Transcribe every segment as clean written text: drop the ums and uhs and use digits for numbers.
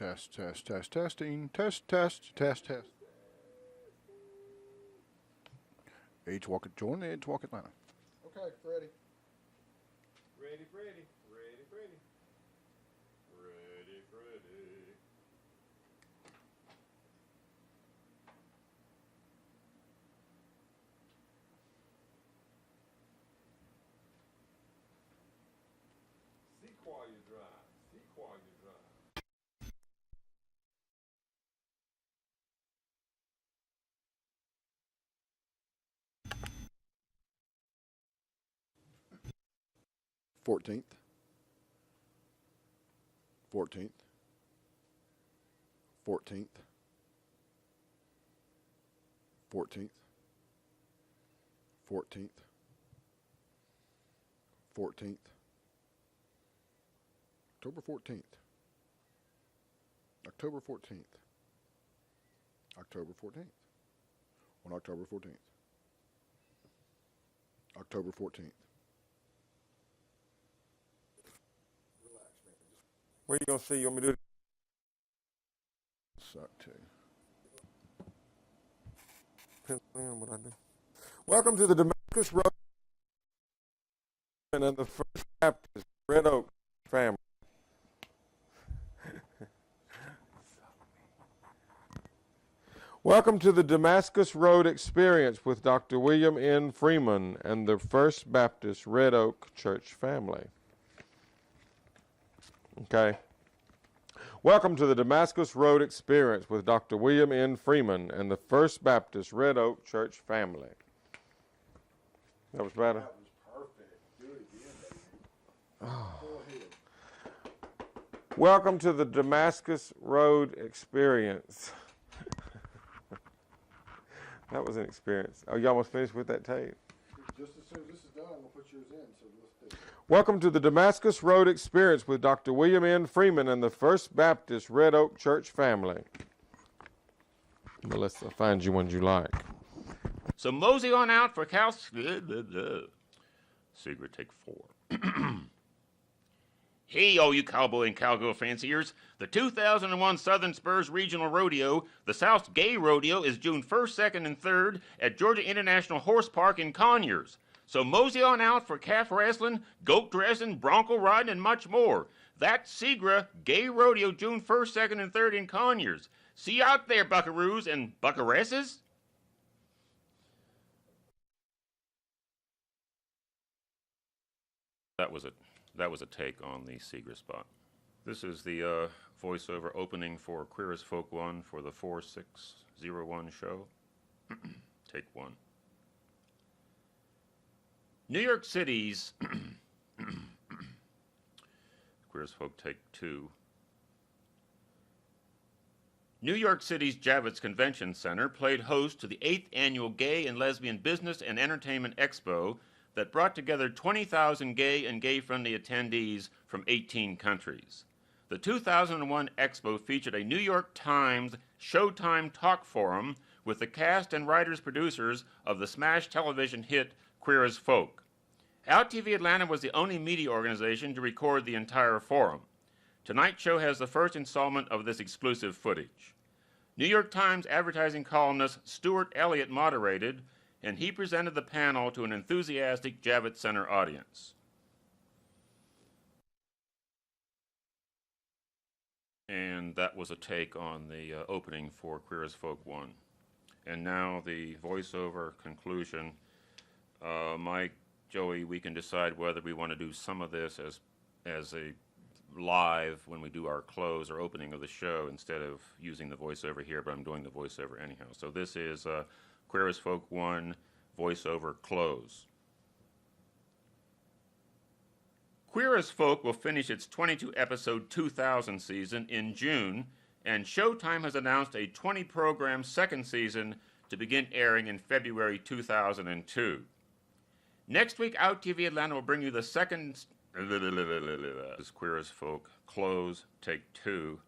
testing, test. Age Walk it, join the Age Walk Atlanta. Okay, ready. Ready. 14th. 14th. 14th. 14th. 14th. 14th. October 14th. October 14th. October 14th. On October 14th. October 14th. Where you gonna see? You want me to do it? Suck too. Pencil in what I do. Welcome to the Damascus Road and the First Baptist Red Oak family. Welcome to the Damascus Road Experience with Dr. William N. Freeman and the First Baptist Red Oak Church family. Okay. Welcome to the Damascus Road Experience with Dr. William N. Freeman and the First Baptist Red Oak Church family. That was better? That was perfect. Do it again, baby. Go ahead. Welcome to the Damascus Road Experience. That was an experience. Oh, you almost finished with that tape? Just as soon as this is done, we'll put yours in. So let's do it. Welcome to the Damascus Road Experience with Dr. William N. Freeman and the First Baptist Red Oak Church family. Well, let's find you ones you like. So mosey on out for Secret take 4. Hey, all you cowboy and cowgirl fanciers. The 2001 Southern Spurs Regional Rodeo, the South's Gay Rodeo, is June 1st, 2nd, and 3rd at Georgia International Horse Park in Conyers. So mosey on out for calf wrestling, goat dressing, bronco riding, and much more. That's SEGRA Gay Rodeo, June 1st, 2nd, and 3rd in Conyers. See you out there, buckaroos and buckaresses. That was a take on the SEGRA spot. This is the voiceover opening for Queer as Folk 1 for the 4601 show. Take 1. New York City's Queer as Folk take 2. New York City's Javits Convention Center played host to the 8th annual Gay and Lesbian Business and Entertainment Expo that brought together 20,000 gay and gay-friendly attendees from 18 countries. The 2001 Expo featured a New York Times Showtime talk forum with the cast and writers-producers of the smash television hit Queer as Folk. OutTV Atlanta was the only media organization to record the entire forum. Tonight's show has the first installment of this exclusive footage. New York Times advertising columnist Stuart Elliott moderated, and he presented the panel to an enthusiastic Javits Center audience. And that was a take on the opening for Queer as Folk 1. And now the voiceover conclusion. Mike, Joey, we can decide whether we want to do some of this as a live when we do our close or opening of the show instead of using the voiceover here, but I'm doing the voiceover anyhow. So this is Queer as Folk 1 voiceover close. Queer as Folk will finish its 22-episode 2000 season in June, and Showtime has announced a 20-program second season to begin airing in February 2002. Next week, OutTV Atlanta will bring you the second... This is Queer as Folk close, take 2.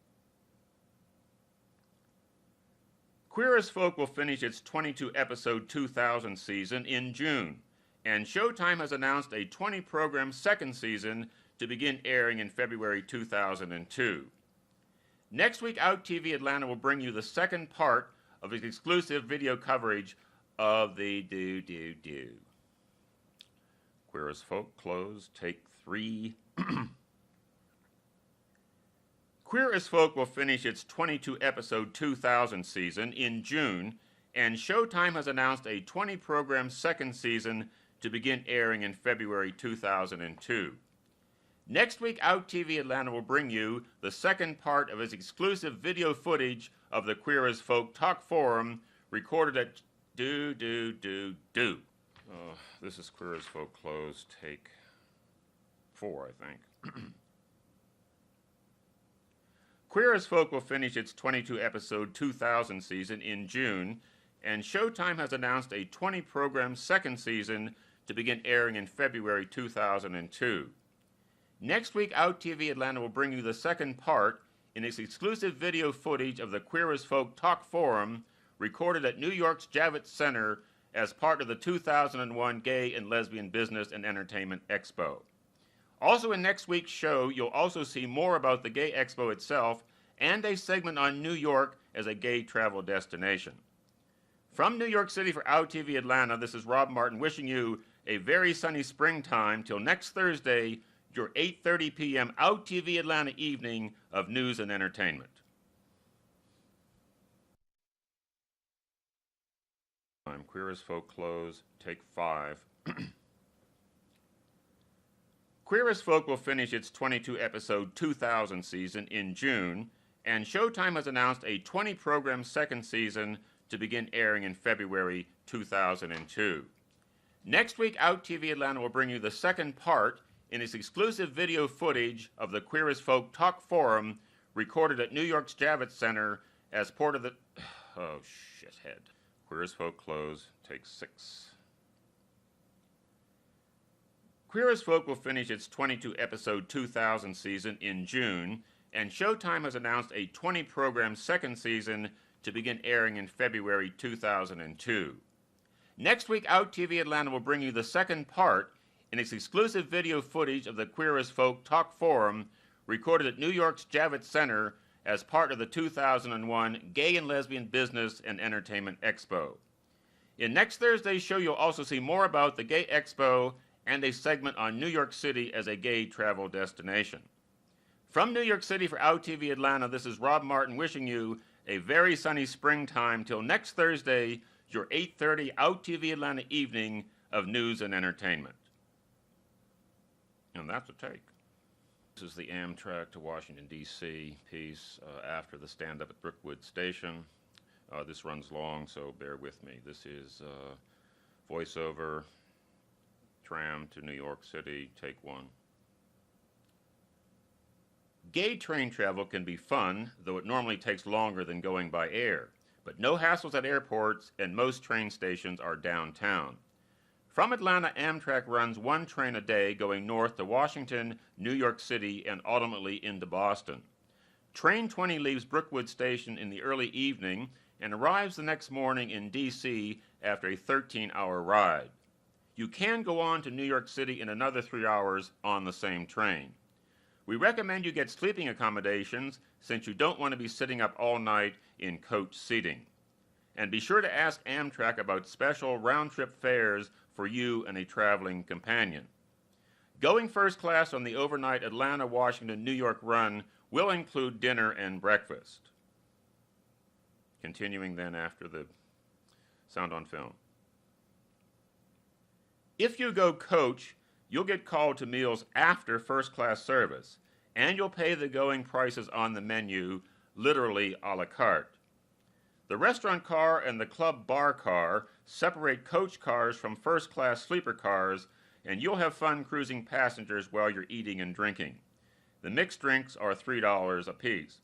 Queer as Folk will finish its 22-episode 2000 season in June, and Showtime has announced a 20-program second season to begin airing in February 2002. Next week, OutTV Atlanta will bring you the second part of its exclusive video coverage of the do. Queer as Folk close, take 3. Queer as Folk will finish its 22-episode 2000 season in June, and Showtime has announced a 20-program second season to begin airing in February 2002. Next week, OutTV Atlanta will bring you the second part of its exclusive video footage of the Queer as Folk Talk Forum recorded at do. This is Queer as Folk close, take 4, I think. Queer as Folk will finish its 22-episode 2000 season in June, and Showtime has announced a 20-program second season to begin airing in February 2002. Next week, OutTV Atlanta will bring you the second part in its exclusive video footage of the Queer as Folk Talk Forum recorded at New York's Javits Center as part of the 2001 Gay and Lesbian Business and Entertainment Expo. Also in next week's show, you'll also see more about the Gay Expo itself and a segment on New York as a gay travel destination. From New York City for OutTV Atlanta, this is Rob Martin wishing you a very sunny springtime till next Thursday, your 8:30 p.m. OutTV Atlanta evening of news and entertainment. Queer as Folk close, take 5. Queer as Folk will finish its 22-episode 2000 season in June, and Showtime has announced a 20-program second season to begin airing in February 2002. Next week, OutTV Atlanta will bring you the second part in its exclusive video footage of the Queer as Folk Talk Forum recorded at New York's Javits Center as part of the... Oh, shithead. Queer as Folk close, take 6. Queer as Folk will finish its 22-episode 2000 season in June, and Showtime has announced a 20-program second season to begin airing in February 2002. Next week, OutTV Atlanta will bring you the second part in its exclusive video footage of the Queer as Folk Talk Forum recorded at New York's Javits Center as part of the 2001 Gay and Lesbian Business and Entertainment Expo. In next Thursday's show, you'll also see more about the Gay Expo and a segment on New York City as a gay travel destination. From New York City for OutTV Atlanta, this is Rob Martin wishing you a very sunny springtime till next Thursday, your 8:30 OutTV Atlanta evening of news and entertainment. And that's a take. This is the Amtrak to Washington, D.C. piece after the stand-up at Brookwood Station. This runs long, so bear with me. This is voiceover, tram to New York City, take 1. Gay train travel can be fun, though it normally takes longer than going by air. But no hassles at airports, and most train stations are downtown. From Atlanta, Amtrak runs 1 train a day going north to Washington, New York City, and ultimately into Boston. Train 20 leaves Brookwood Station in the early evening and arrives the next morning in D.C. after a 13-hour ride. You can go on to New York City in another 3 hours on the same train. We recommend you get sleeping accommodations since you don't want to be sitting up all night in coach seating. And be sure to ask Amtrak about special round-trip fares for you and a traveling companion. Going first class on the overnight Atlanta, Washington, New York run will include dinner and breakfast. Continuing then after the sound on film. If you go coach, you'll get called to meals after first-class service, and you'll pay the going prices on the menu, literally a la carte. The restaurant car and the club bar car separate coach cars from first-class sleeper cars, and you'll have fun cruising passengers while you're eating and drinking. The mixed drinks are $3 a piece.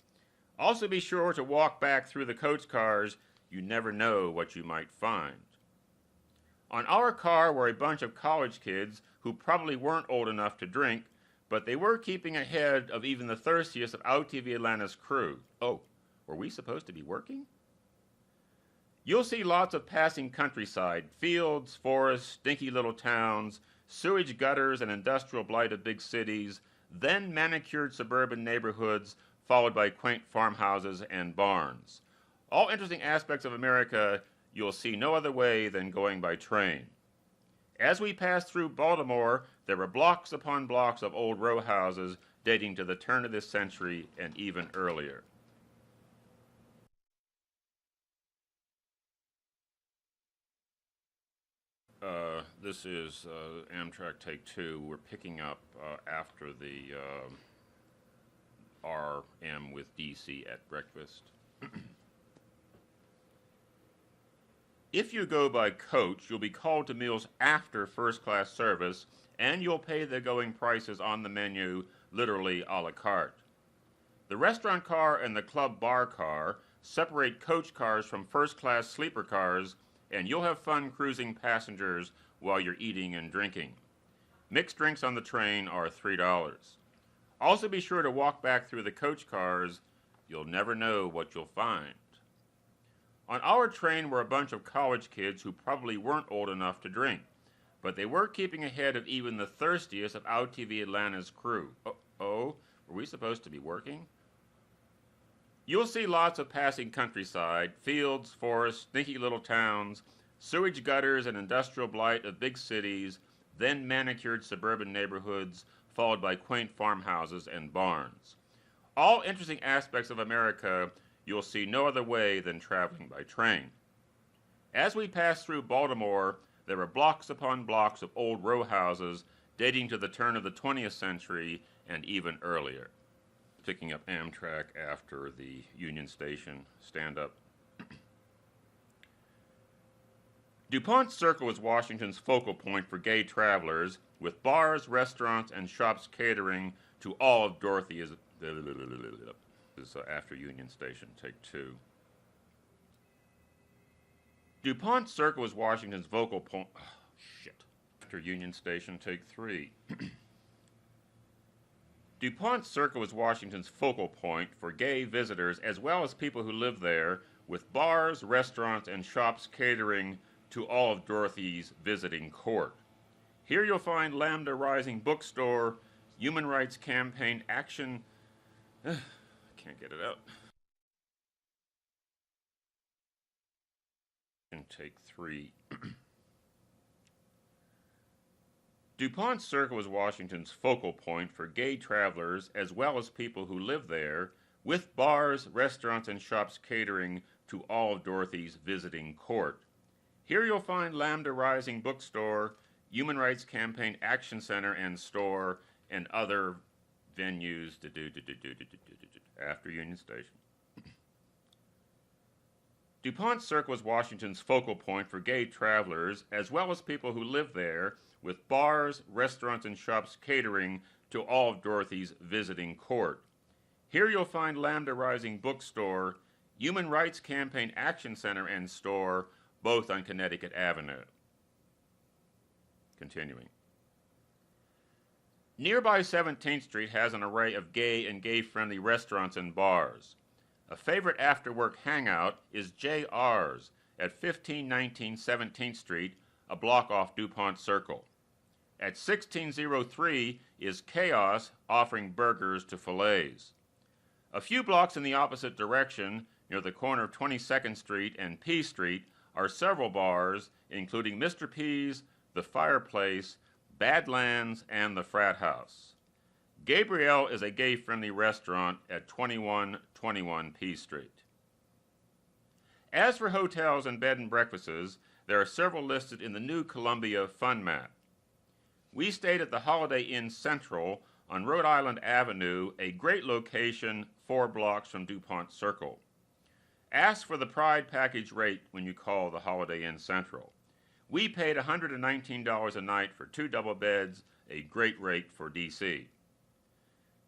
Also be sure to walk back through the coach cars. You never know what you might find. On our car were a bunch of college kids who probably weren't old enough to drink, but they were keeping ahead of even the thirstiest of OutTV Atlanta's crew. Oh, were we supposed to be working? You'll see lots of passing countryside, fields, forests, stinky little towns, sewage gutters and industrial blight of big cities, then manicured suburban neighborhoods, followed by quaint farmhouses and barns. All interesting aspects of America you'll see no other way than going by train. As we passed through Baltimore, there were blocks upon blocks of old row houses dating to the turn of this century and even earlier. This is Amtrak Take 2. We're picking up after the RM with DC at breakfast. If you go by coach, you'll be called to meals after first-class service, and you'll pay the going prices on the menu, literally a la carte. The restaurant car and the club bar car separate coach cars from first-class sleeper cars, and you'll have fun cruising passengers while you're eating and drinking. Mixed drinks on the train are $3. Also be sure to walk back through the coach cars. You'll never know what you'll find. On our train were a bunch of college kids who probably weren't old enough to drink, but they were keeping ahead of even the thirstiest of OutTV Atlanta's crew. Uh-oh, were we supposed to be working? You'll see lots of passing countryside, fields, forests, stinky little towns, sewage gutters and industrial blight of big cities, then manicured suburban neighborhoods, followed by quaint farmhouses and barns. All interesting aspects of America you'll see no other way than traveling by train. As we passed through Baltimore, there were blocks upon blocks of old row houses dating to the turn of the 20th century and even earlier. Picking up Amtrak after the Union Station stand-up. DuPont Circle was Washington's focal point for gay travelers, with bars, restaurants, and shops catering to all of Dorothy's. This is after Union Station, take 2. DuPont Circle was Washington's focal point. Oh, shit. After Union Station, take 3. DuPont Circle was Washington's focal point for gay visitors as well as people who live there, with bars, restaurants, and shops catering to all of Dorothy's visiting court. Here you'll find Lambda Rising Bookstore, Human Rights Campaign Action. Can't get it out. And take 3. DuPont Circle was Washington's focal point for gay travelers as well as people who live there, with bars, restaurants, and shops catering to all of Dorothy's visiting court. Here you'll find Lambda Rising Bookstore, Human Rights Campaign Action Center and Store, and other venues after Union Station. DuPont Circle was Washington's focal point for gay travelers as well as people who live there, with bars, restaurants, and shops catering to all of Dorothy's visiting court. Here you'll find Lambda Rising Bookstore, Human Rights Campaign Action Center and Store, both on Connecticut Avenue. Continuing. Nearby 17th Street has an array of gay and gay-friendly restaurants and bars. A favorite after-work hangout is JR's at 1519 17th Street, a block off DuPont Circle. At 1603 is Chaos, offering burgers to fillets. A few blocks in the opposite direction, near the corner of 22nd Street and P Street, are several bars, including Mr. P's, The Fireplace, Badlands, and The Frat House. Gabrielle is a gay-friendly restaurant at 2121 P Street. As for hotels and bed and breakfasts, there are several listed in the new Columbia Fun Map. We stayed at the Holiday Inn Central on Rhode Island Avenue, a great location 4 blocks from DuPont Circle. Ask for the Pride package rate when you call the Holiday Inn Central. We paid $119 a night for 2 double beds, a great rate for D.C.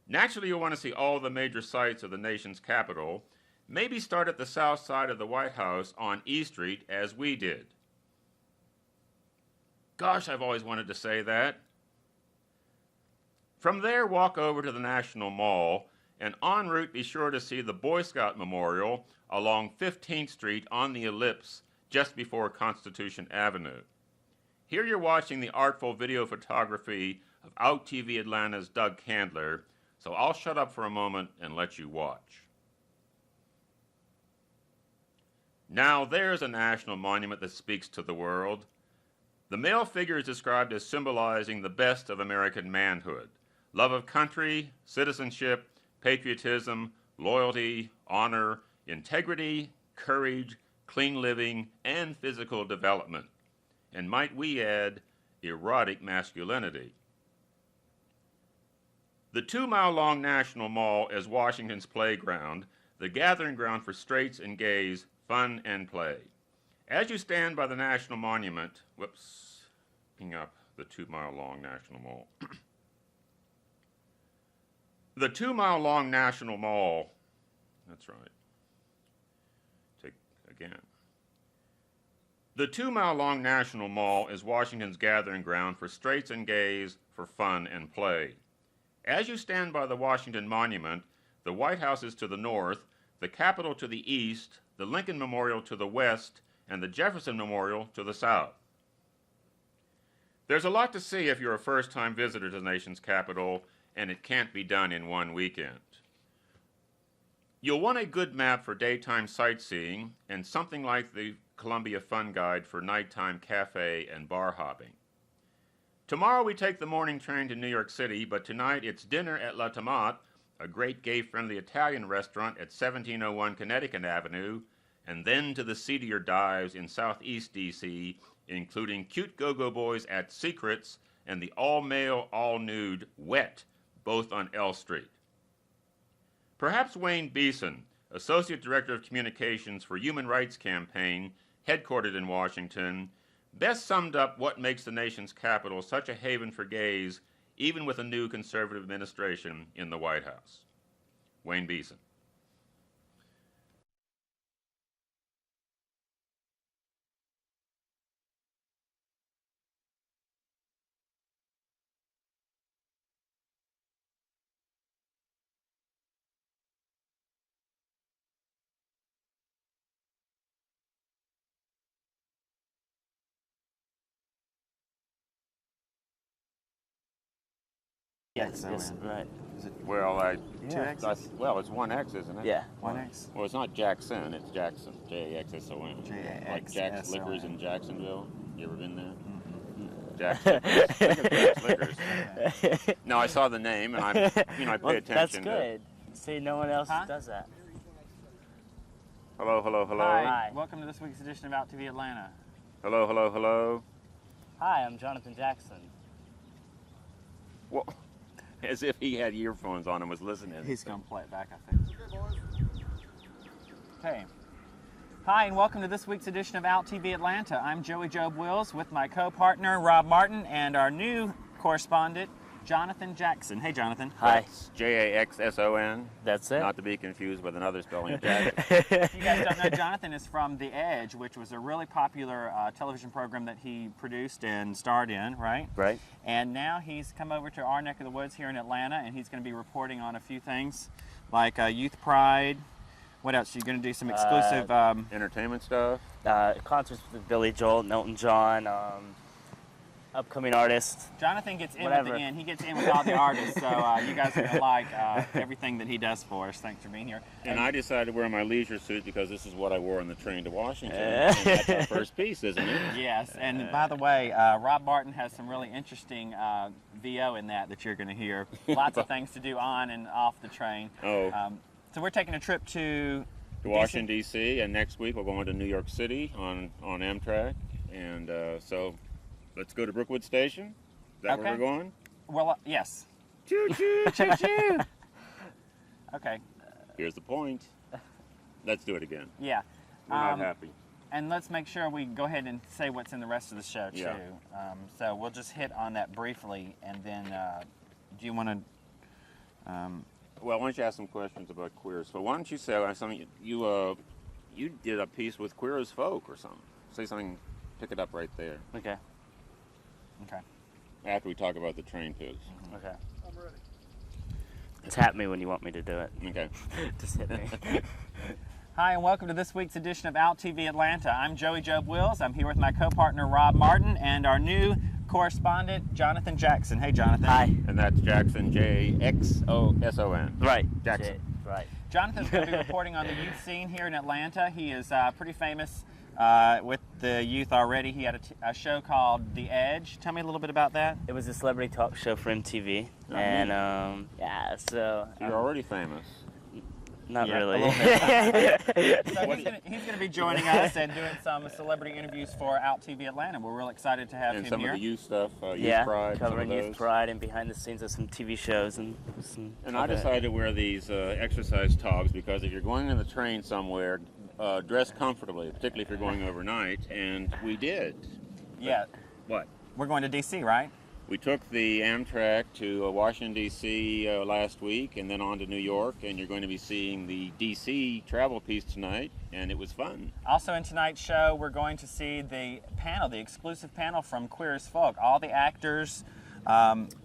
Naturally, you'll want to see all the major sites of the nation's capital. Maybe start at the south side of the White House on E Street, as we did. Gosh, I've always wanted to say that. From there, walk over to the National Mall, and en route be sure to see the Boy Scout Memorial along 15th Street on the Ellipse, just before Constitution Avenue. Here you're watching the artful video photography of OutTV Atlanta's Doug Candler, So I'll shut up for a moment and let you watch. Now there's a national monument that speaks to the world. The male figure is described as symbolizing the best of American manhood: love of country, citizenship, patriotism, loyalty, honor, integrity, courage, clean living, and physical development. And might we add, erotic masculinity. The 2-mile-long National Mall is Washington's playground, the gathering ground for straights and gays, fun and play. As you stand by the National Monument, picking up the 2-mile-long National Mall. The 2-mile-long National Mall, that's right. Take again. The 2-mile-long National Mall is Washington's gathering ground for straights and gays, for fun and play. As you stand by the Washington Monument, the White House is to the north, the Capitol to the east, the Lincoln Memorial to the west, and the Jefferson Memorial to the south. There's a lot to see if you're a first-time visitor to the nation's capital, and it can't be done in one weekend. You'll want a good map for daytime sightseeing and something like the Columbia Fun Guide for nighttime cafe and bar hopping. Tomorrow we take the morning train to New York City, but tonight it's dinner at La Tomate, a great gay-friendly Italian restaurant at 1701 Connecticut Avenue, and then to the seedier dives in southeast D.C., including cute go-go boys at Secrets and the all-male, all-nude Wet, both on L Street. Perhaps Wayne Beeson, Associate Director of Communications for Human Rights Campaign, headquartered in Washington, best summed up what makes the nation's capital such a haven for gays, even with a new conservative administration in the White House. Wayne Beeson. Yes, right. Is it Well, two X's? well, it's one X, isn't it? Yeah. One X? Well, it's not Jackson, it's Jackson. J-A-X-S-O-N. Like Jack's J-A-X-S-O-N. Liquors in Jacksonville. You ever been there? Mm-hmm. Jack's Liquors. Think of Jack's Liquors. No, I saw the name, and I pay Well, attention. that's good. See, no one else does that. Hello, hello, hello. Hi. Welcome to this week's edition of OutTV Atlanta. Hello, hello, hello. Hi, I'm Jonathan Jackson. Well, as if he had earphones on and was listening. He's going to play it back, I think. Okay. Hi, and welcome to this week's edition of OutTV Atlanta. I'm Joey Job Wills with my co-partner, Rob Martin, and our new correspondent, Jonathan Jackson. Hey, Jonathan. Hi. J-A-X-S-O-N. That's it. Not to be confused with another spelling of Jackson. If you guys don't know, Jonathan is from The Edge, which was a really popular television program that he produced and starred in, right? Right. And now he's come over to our neck of the woods here in Atlanta, and he's going to be reporting on a few things like Youth Pride. What else? You're going to do some exclusive... Entertainment stuff. Concerts with Billy Joel, Elton John, upcoming artists. Jonathan gets in Whatever. at the end. He gets in with all the artists, so you guys are going to like everything that he does for us. Thanks for being here. And I decided to wear my leisure suit because this is what I wore on the train to Washington. And that's our first piece, isn't it? Yes, and by the way, Rob Martin has some really interesting VO in that you're going to hear. Lots of things to do on and off the train. Oh. So we're taking a trip to Washington, D.C., and next week we're going to New York City on Amtrak. And so let's go to Brookwood Station. Is that where we're going? Well, yes. Choo-choo, choo-choo. Okay. Here's the point. Let's do it again. Yeah. We're not happy. And let's make sure we go ahead and say what's in the rest of the show, too. Yeah. So we'll just hit on that briefly, and then do you want to... Well, why don't you ask some questions about queers? So why don't you say something? You did a piece with Queer as Folk or something. Say something. Pick it up right there. Okay. Okay. After we talk about the train pigs. Okay. I'm ready. Tap me when you want me to do it. Okay. Just hit me. Hi, and welcome to this week's edition of OutTV Atlanta. I'm Joey Job Wills. I'm here with my co-partner, Rob Martin, and our new correspondent, Jonathan Jackson. Hey, Jonathan. Hi. And that's Jackson, Jaxson. Right. Jackson. Right. Jonathan's going to be reporting on the youth scene here in Atlanta. He is pretty famous with the youth already. He had a show called The Edge. Tell me a little bit about that. It was a celebrity talk show for MTV, and yeah, so You're already famous. not Yeah, a really. So he's going to be joining us and doing some celebrity interviews for OutTV Atlanta. We're real excited to have And him some here. of the youth stuff, Youth Yeah, Pride, some of covering Youth those. Pride and behind the scenes of some TV shows and some. And I decided to wear these exercise togs because if you're going on the train somewhere, dress comfortably, particularly if you're going overnight, and we did. Yeah, What? we're going to D.C., right? We took the Amtrak to Washington, D.C. Last week and then on to New York, and you're going to be seeing the D.C. travel piece tonight, and it was fun. Also in tonight's show, we're going to see the panel, the exclusive panel from Queer as Folk. All the actors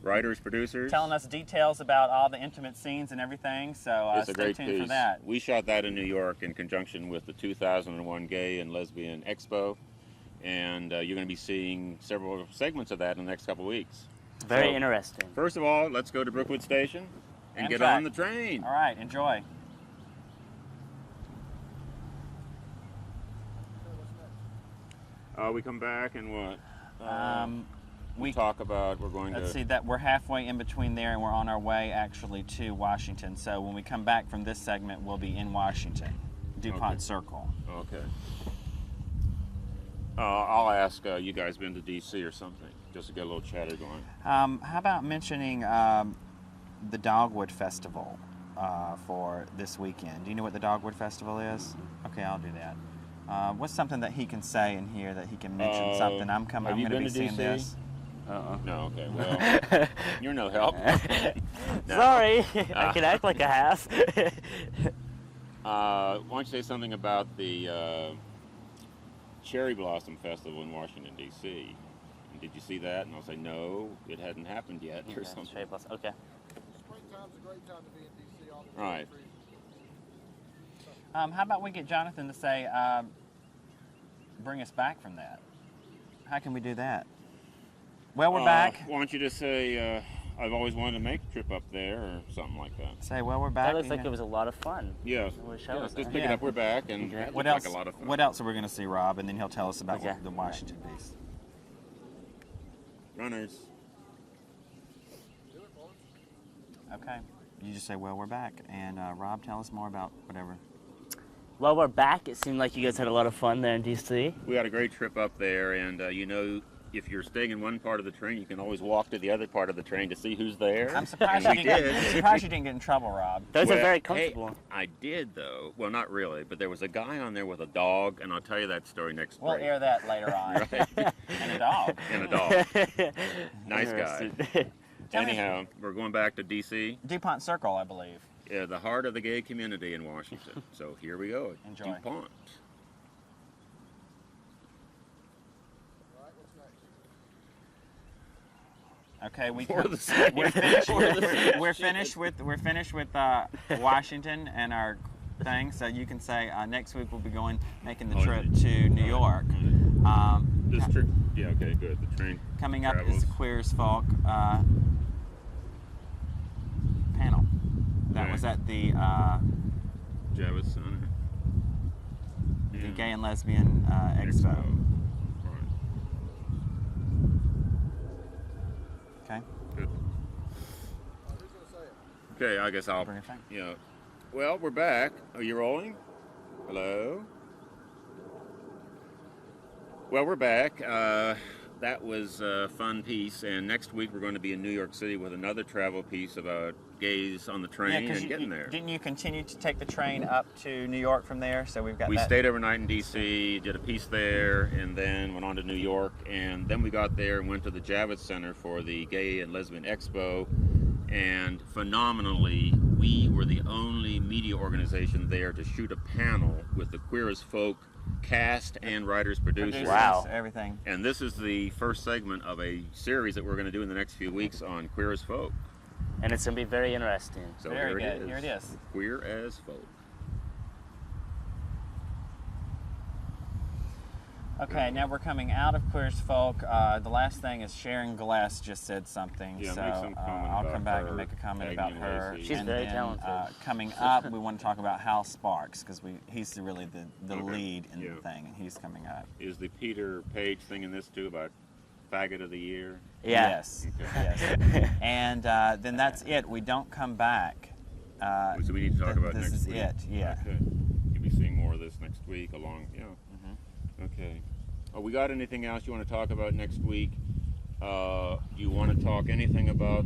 Writers, producers. telling us details about all the intimate scenes and everything, so It's a stay great tuned piece. for that. We shot that in New York in conjunction with the 2001 Gay and Lesbian Expo, and you're going to be seeing several segments of that in the next couple weeks. Very So, interesting. First of all, let's go to Brookwood Station and get Amtrak. on the train. All right, enjoy. We come back and what? We talk about we're going Let's to. see that we're halfway in between there, and we're on our way actually to Washington. So when we come back from this segment, we'll be in Washington, DuPont Okay. Circle. Okay. I'll ask you guys been to D.C. or something, just to get a little chatter going. How about mentioning the Dogwood Festival for this weekend? Do you know what the Dogwood Festival is? Okay, I'll do that. What's something that he can say in here that he can mention something? I'm coming. have I'm you going to been be to seeing DC? this. No, okay. Well, you're no help. No. Sorry, I can act like I have. Why don't you say something about the Cherry Blossom Festival in Washington, D.C.? And did you see that? And I'll say, no, it hadn't happened yet, or something. Cherry Blossom. Okay. Springtime's a great time to be in DC. All the Right. How about we get Jonathan to say, bring us back from that? How can we do that? Well, we're back. Why don't you just say, I've always wanted to make a trip up there, or something like that. Say, well, we're back. That looks like and- it was a lot of fun. Yeah. wish I Yeah, was just there. pick it Yeah. up. We're back, and Okay. that What looked else? like a lot of fun. What else are we going to see, Rob? And then he'll tell us about Okay. the Washington piece. Runners. Okay. You just say, well, we're back. And Rob, tell us more about whatever. Well, we're back. It seemed like you guys had a lot of fun there in DC. We had a great trip up there, and if you're staying in one part of the train, you can always walk to the other part of the train to see who's there. I'm surprised, And you we didn't did. get, I'm surprised you didn't get in trouble, Rob. Those are Well, very hey, comfortable. I did though. Well, not really, but there was a guy on there with a dog, and I'll tell you that story next We'll break. air that later on. Right. And a dog. And a dog. Nice guy. Interesting. Tell me- Anyhow, we're going back to D.C. DuPont Circle, I believe. The heart of the gay community in Washington. So here we go. Enjoy. DuPont. All right, what's next? Okay, For the second. we're finished. For the second. We're finished with Washington and our thing. So you can say next week we'll be making the Oh, trip to New York. This trip. Yeah. Okay. Good. The train. Coming up travels. is Queer as Folk panel. That Okay. was at the Javits Center. Yeah. Gay and Lesbian Expo. Right. Okay, Good. Who's gonna say it? Okay. I guess I'll. bring it back. Yeah. Well, we're back. Are you rolling? Hello? Well, we're back. That was a fun piece, and next week we're going to be in New York City with another travel piece about gays on the train 'cause and getting there. Didn't you continue to take the train up to New York from there? So we've got We that. stayed overnight in D.C., did a piece there, and then went on to New York, and then we got there and went to the Javits Center for the Gay and Lesbian Expo, and phenomenally, we were the only media organization there to shoot a panel with the Queer as Folk cast and writers, producers. Wow. Everything. And this is the first segment of a series that we're going to do in the next few weeks on Queer as Folk. And it's going to be very interesting. So Very here good. it is. Here it is. Queer as Folk. Okay, now we're coming out of Queer as Folk. The last thing is Sharon Glass just said something, Yeah, so make some comment I'll about come back her, and make a comment Agnew about her. Lacey. She's and very then, talented. Coming up, we want to talk about Hal Sparks because he's really the Okay. lead in Yeah. the thing, and he's coming up. Is the Peter Page thing in this too about faggot of the year? Yeah. Yes. Yes. And then that's it. We don't come back. So we need to talk about this next is week. it. Yeah. Okay. You'll be seeing more of this next week along, yeah. Mm-hmm. Okay. Oh, we got anything else you want to talk about next week? You want to talk anything about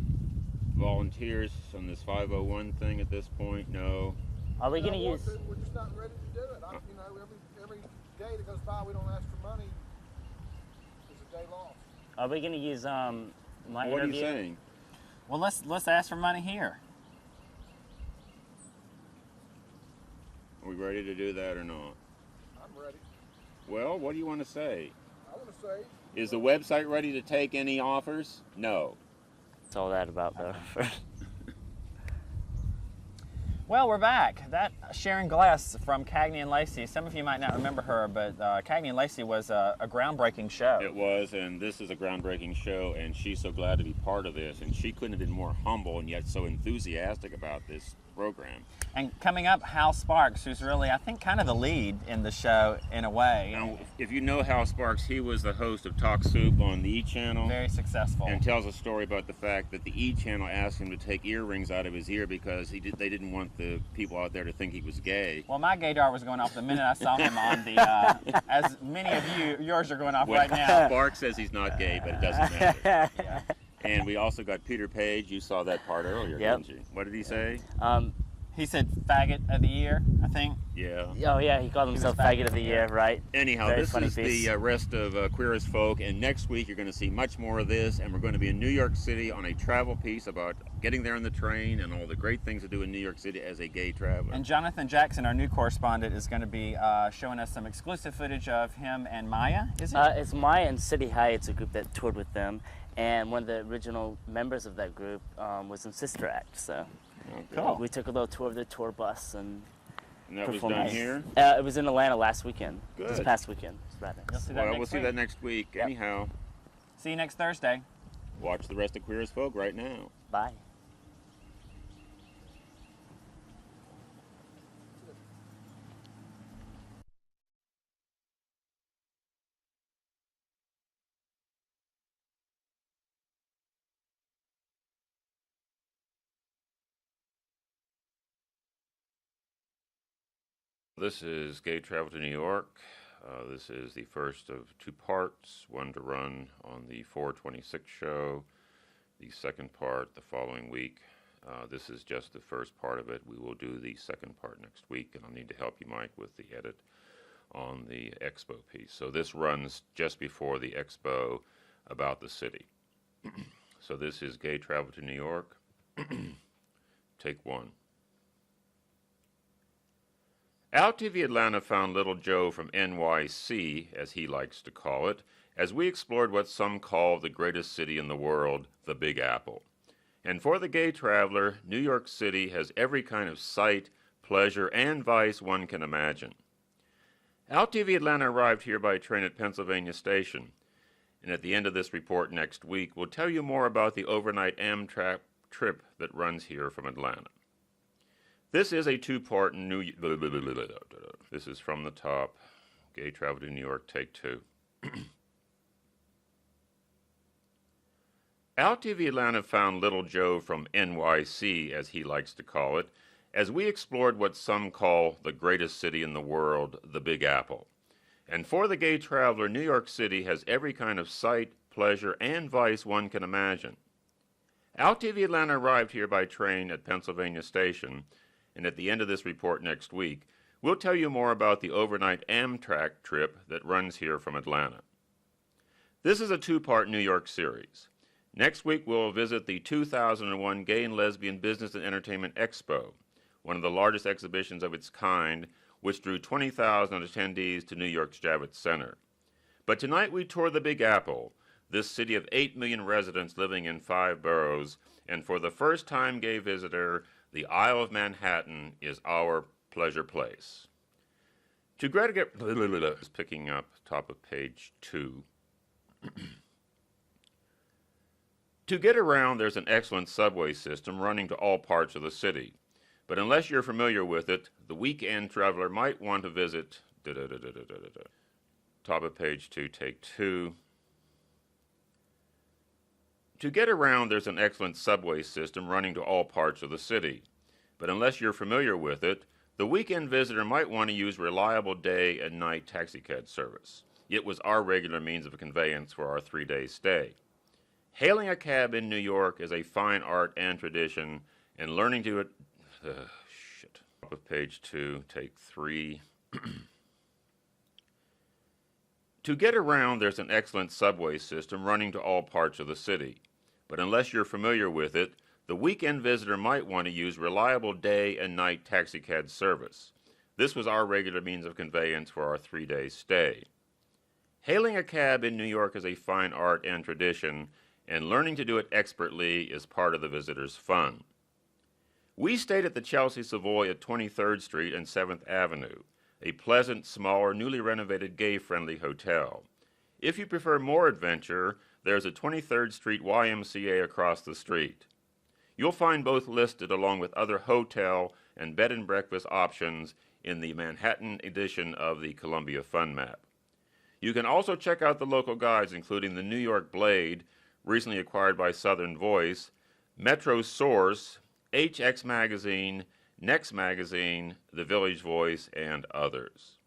volunteers on this 501 thing at this point? No. Are we going to I use? want to, we're just not ready to do it. You know, every day that goes by, we don't ask for money. Is a day lost. Are we going to use my What are interview? you saying? Well, let's ask for money here. Are we ready to do that or not? I'm ready. Well, what do you want to say? I want to say, Is the website ready to take any offers? No. What's all that about, though? Well, we're back. That Sharon Glass from Cagney and Lacey. Some of you might not remember her, but Cagney and Lacey was a groundbreaking show. It was, and this is a groundbreaking show, and she's so glad to be part of this, and she couldn't have been more humble and yet so enthusiastic about this program. And coming up, Hal Sparks, who's really, I think, kind of the lead in the show in a way. Now, if you know Hal Sparks, he was the host of Talk Soup on the E! Channel. Very successful. And tells a story about the fact that the E! Channel asked him to take earrings out of his ear because they didn't want the people out there to think he was gay. Well, my gaydar was going off the minute I saw him on the, as many of yours are going off Well, right now. Sparks says he's not gay, but it doesn't matter. Yeah. And we also got Peter Page. You saw that part earlier, Yep. didn't you? What did he say? He said faggot of the year, I think. Yeah. Oh yeah, he called himself faggot of the year, right? Anyhow, Very this funny is piece. the rest of Queer as Folk, and next week you're going to see much more of this, and we're going to be in New York City on a travel piece about getting there on the train and all the great things to do in New York City as a gay traveler. And Jonathan Jackson, our new correspondent, is going to be showing us some exclusive footage of him and Maya, is it? It's Maya and City High. It's a group that toured with them, and one of the original members of that group was in Sister Act. So Okay. Cool. we took a little tour of their tour bus and And that was performed. done here? It was in Atlanta last weekend. This Good. past weekend, rather. You'll see that Well, next we'll see week. that next week. Yep. Anyhow, See you next Thursday. watch the rest of Queer as Folk right now. Bye. This is Gay Travel to New York. This is the first of two parts, one to run on the 426 show, the second part the following week. This is just the first part of it. We will do the second part next week, and I'll need to help you, Mike, with the edit on the expo piece. So this runs just before the expo about the city. So this is Gay Travel to New York. Take one. OutTV Atlanta found little Joe from NYC, as he likes to call it, as we explored what some call the greatest city in the world, the Big Apple. And for the gay traveler, New York City has every kind of sight, pleasure, and vice one can imagine. OutTV Atlanta arrived here by train at Pennsylvania Station, and at the end of this report next week, we'll tell you more about the overnight Amtrak trip that runs here from Atlanta. This is a two-part This is from the top. Gay Travel to New York, take two. OutTV Atlanta found little Joe from NYC, as he likes to call it, as we explored what some call the greatest city in the world, the Big Apple. And for the gay traveler, New York City has every kind of sight, pleasure, and vice one can imagine. OutTV Atlanta arrived here by train at Pennsylvania Station, and at the end of this report next week, we'll tell you more about the overnight Amtrak trip that runs here from Atlanta. This is a two-part New York series. Next week, we'll visit the 2001 Gay and Lesbian Business and Entertainment Expo, one of the largest exhibitions of its kind, which drew 20,000 attendees to New York's Javits Center. But tonight we tour the Big Apple, this city of 8 million residents living in 5 boroughs, and for the first time gay visitor, the Isle of Manhattan is our pleasure place. To get is picking up top of page 2. To get around, there's an excellent subway system running to all parts of the city. But unless you're familiar with it, the weekend traveler might want to visit top of page 2, take 2. To get around, there's an excellent subway system running to all parts of the city. But unless you're familiar with it, the weekend visitor might want to use reliable day and night taxicab service. It was our regular means of conveyance for our 3-day stay. Hailing a cab in New York is a fine art and tradition, and learning to it... Top of page 2, take 3. To get around, there's an excellent subway system running to all parts of the city. But unless you're familiar with it, the weekend visitor might want to use reliable day and night taxicab service. This was our regular means of conveyance for our 3-day stay. Hailing a cab in New York is a fine art and tradition, and learning to do it expertly is part of the visitor's fun. We stayed at the Chelsea Savoy at 23rd Street and 7th Avenue, a pleasant, smaller, newly renovated gay-friendly hotel. If you prefer more adventure, there's a 23rd Street YMCA across the street. You'll find both listed along with other hotel and bed and breakfast options in the Manhattan edition of the Columbia Fun Map. You can also check out the local guides, including the New York Blade, recently acquired by Southern Voice, Metro Source, HX Magazine, Next Magazine, The Village Voice, and others.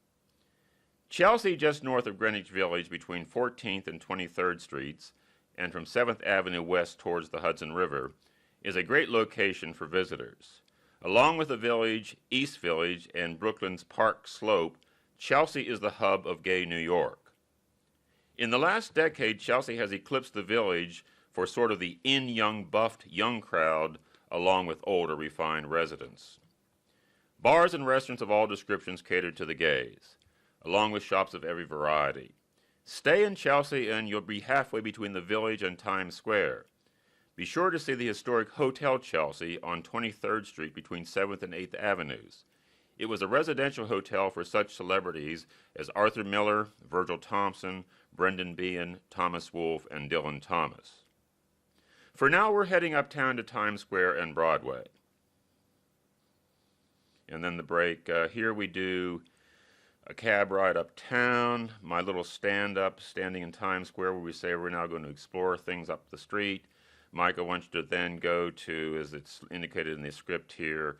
Chelsea, just north of Greenwich Village between 14th and 23rd Streets, and from 7th Avenue west towards the Hudson River, is a great location for visitors. Along with the Village, East Village, and Brooklyn's Park Slope, Chelsea is the hub of gay New York. In the last decade, Chelsea has eclipsed the Village for sort of the in-young, buffed young crowd, along with older, refined residents. Bars and restaurants of all descriptions cater to the gays, along with shops of every variety. Stay in Chelsea and you'll be halfway between the Village and Times Square. Be sure to see the historic Hotel Chelsea on 23rd Street between 7th and 8th Avenues. It was a residential hotel for such celebrities as Arthur Miller, Virgil Thompson, Brendan Behan, Thomas Wolfe, and Dylan Thomas. For now, we're heading uptown to Times Square and Broadway. And then the break. Here we do a cab ride uptown, my little stand-up, standing in Times Square, where we say we're now going to explore things up the street. Micah wants you to then go to, as it's indicated in the script here,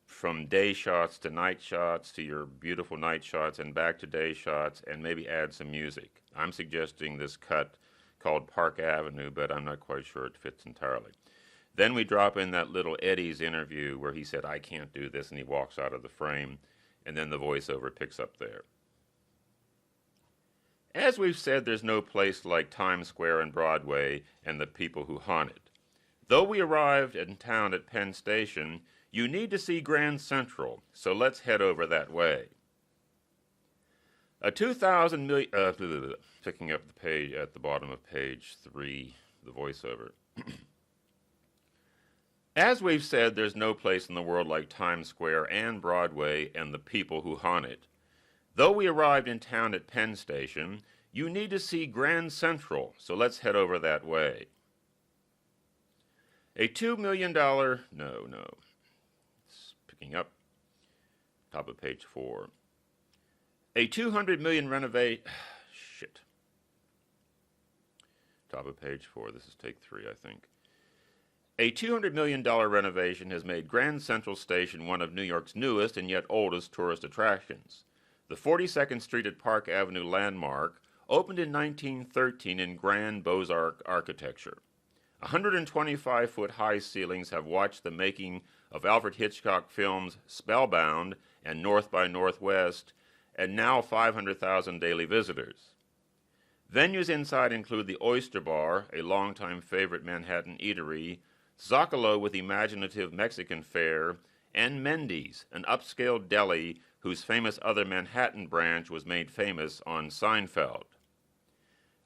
from day shots to night shots to your beautiful night shots and back to day shots, and maybe add some music. I'm suggesting this cut called Park Avenue, but I'm not quite sure it fits entirely. Then we drop in that little Eddie's interview where he said, "I can't do this," and he walks out of the frame, and then the voiceover picks up there. As we've said, there's no place like Times Square and Broadway and the people who haunt it. Though we arrived in town at Penn Station, you need to see Grand Central, so let's head over that way. A 2,000 million... picking up the page at the bottom of page 3, the voiceover. As we've said, there's no place in the world like Times Square and Broadway and the people who haunt it. Though we arrived in town at Penn Station, you need to see Grand Central, so let's head over that way. A $2 million... No. It's picking up. Top of page 4. A $200 million renovate... Shit. Top of page 4. This is take 3, I think. A $200 million renovation has made Grand Central Station one of New York's newest and yet oldest tourist attractions. The 42nd Street at Park Avenue landmark opened in 1913 in grand Beaux-Arts architecture. 125-foot high ceilings have watched the making of Alfred Hitchcock films Spellbound and North by Northwest, and now 500,000 daily visitors. Venues inside include the Oyster Bar, a longtime favorite Manhattan eatery, Zocalo with imaginative Mexican fare, and Mendy's, an upscale deli whose famous other Manhattan branch was made famous on Seinfeld.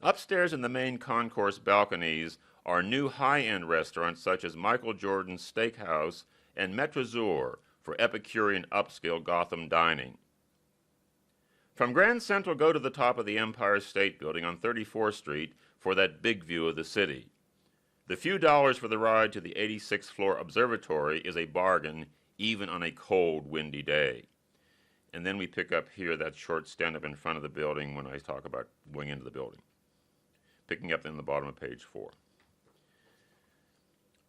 Upstairs in the main concourse balconies are new high-end restaurants such as Michael Jordan's Steakhouse and Metrozur for Epicurean upscale Gotham dining. From Grand Central, go to the top of the Empire State Building on 34th Street for that big view of the city. The few dollars for the ride to the 86th floor observatory is a bargain, even on a cold, windy day. And then we pick up here that short stand-up in front of the building when I talk about going into the building. Picking up in the bottom of page 4.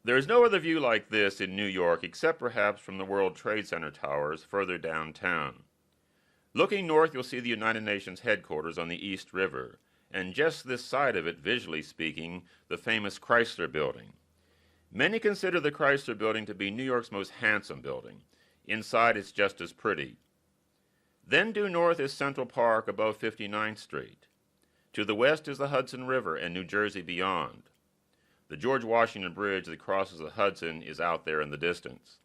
There is no other view like this in New York except perhaps from the World Trade Center towers further downtown. Looking north, you'll see the United Nations headquarters on the East River, and just this side of it, visually speaking, the famous Chrysler Building. Many consider the Chrysler Building to be New York's most handsome building. Inside, it's just as pretty. Then due north is Central Park above 59th Street. To the west is the Hudson River and New Jersey beyond. The George Washington Bridge that crosses the Hudson is out there in the distance.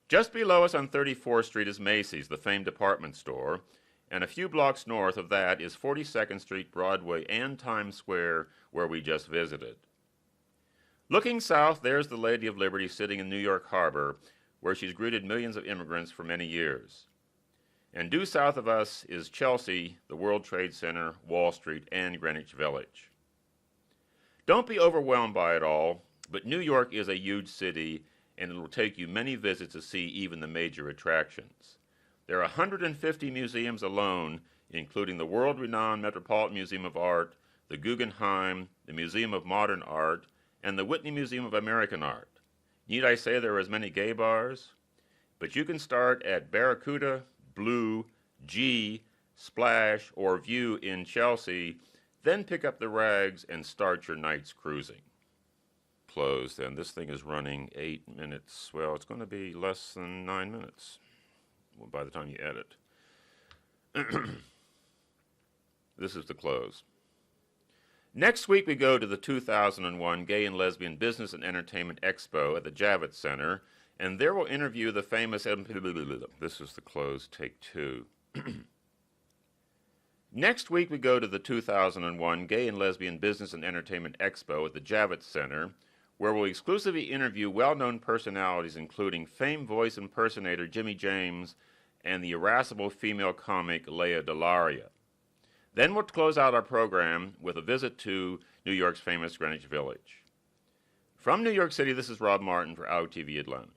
Just below us on 34th Street is Macy's, the famed department store, and a few blocks north of that is 42nd Street, Broadway, and Times Square, where we just visited. Looking south, there's the Lady of Liberty sitting in New York Harbor, where she's greeted millions of immigrants for many years. And due south of us is Chelsea, the World Trade Center, Wall Street, and Greenwich Village. Don't be overwhelmed by it all, but New York is a huge city, and it will take you many visits to see even the major attractions. There are 150 museums alone, including the world-renowned Metropolitan Museum of Art, the Guggenheim, the Museum of Modern Art, and the Whitney Museum of American Art. Need I say there are as many gay bars? But you can start at Barracuda, Blue, G, Splash, or View in Chelsea, then pick up the rags and start your night's cruising. Closed, and this thing is running 8 minutes. Well, it's going to be less than 9 minutes by the time you edit. This is the close. Next week we go to the 2001 Gay and Lesbian Business and Entertainment Expo at the Javits Center, and there we'll interview the famous... This is the close, take 2. Next week we go to the 2001 Gay and Lesbian Business and Entertainment Expo at the Javits Center, where we'll exclusively interview well-known personalities including famed voice impersonator Jimmy James and the irascible female comic Leah Delaria. Then we'll close out our program with a visit to New York's famous Greenwich Village. From New York City, this is Rob Martin for OutTV Atlanta.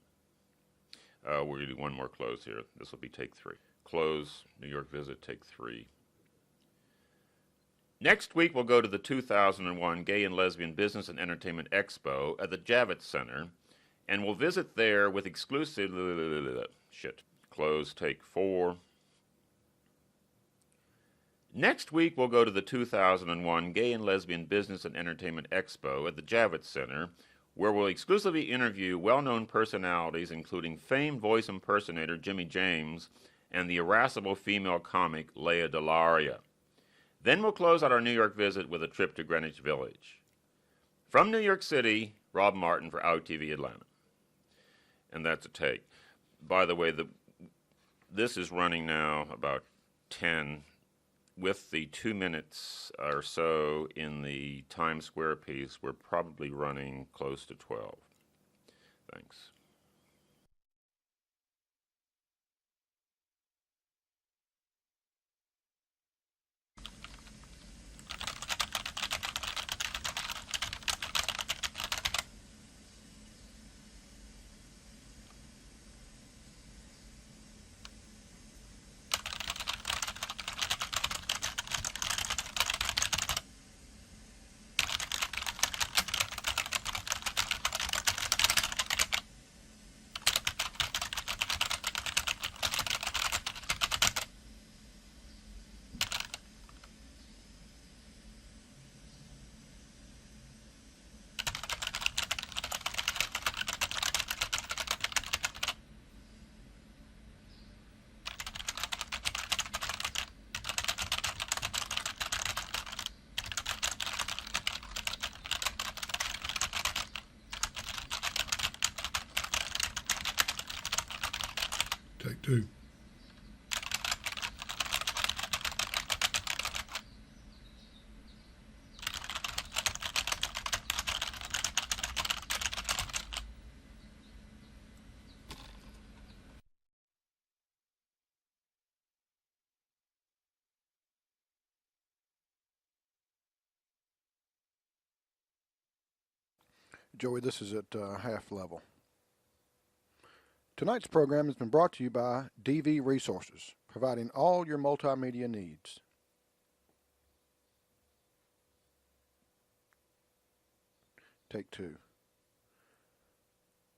We're going to do one more close here. This will be take 3. Close, New York visit, take 3. Next week, we'll go to the 2001 Gay and Lesbian Business and Entertainment Expo at the Javits Center, and we'll visit there with exclusive... Close, take 4. Next week, we'll go to the 2001 Gay and Lesbian Business and Entertainment Expo at the Javits Center, where we'll exclusively interview well-known personalities including famed voice impersonator Jimmy James and the irascible female comic Leah Delaria. Then we'll close out our New York visit with a trip to Greenwich Village. From New York City, Rob Martin for OutTV Atlanta. And that's a take. By the way, this is running now about 10, with the 2 minutes or so in the Times Square piece, we're probably running close to 12. Thanks. Take 2. Joey, this is at half level. Tonight's program has been brought to you by DV Resources, providing all your multimedia needs. Take two.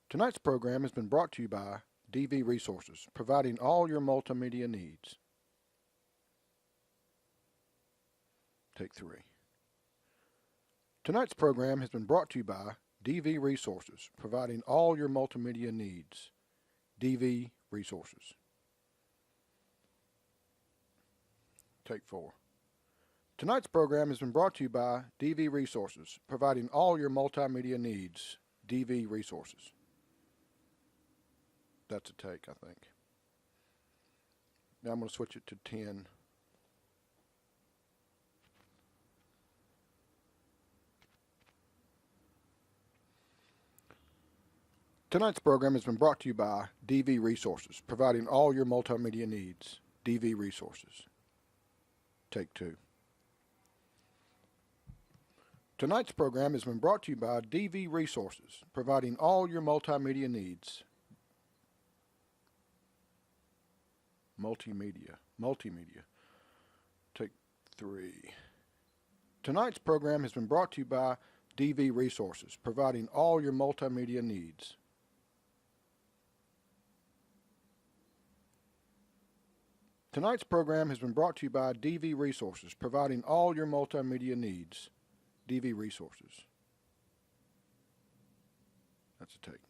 Tonight's program has been brought to you by DV Resources, providing all your multimedia needs. Take three. Tonight's program has been brought to you by DV Resources, providing all your multimedia needs. DV Resources. Take four. Tonight's program has been brought to you by DV Resources, providing all your multimedia needs. DV Resources. That's a take, I think. Now I'm going to switch it to 10. Tonight's program has been brought to you by DV Resources, providing all your multimedia needs. DV Resources. Take two. Tonight's program has been brought to you by DV Resources, providing all your multimedia needs. Multimedia. Take three. Tonight's program has been brought to you by DV Resources, providing all your multimedia needs. Tonight's program has been brought to you by DV Resources, providing all your multimedia needs. DV Resources. That's a take.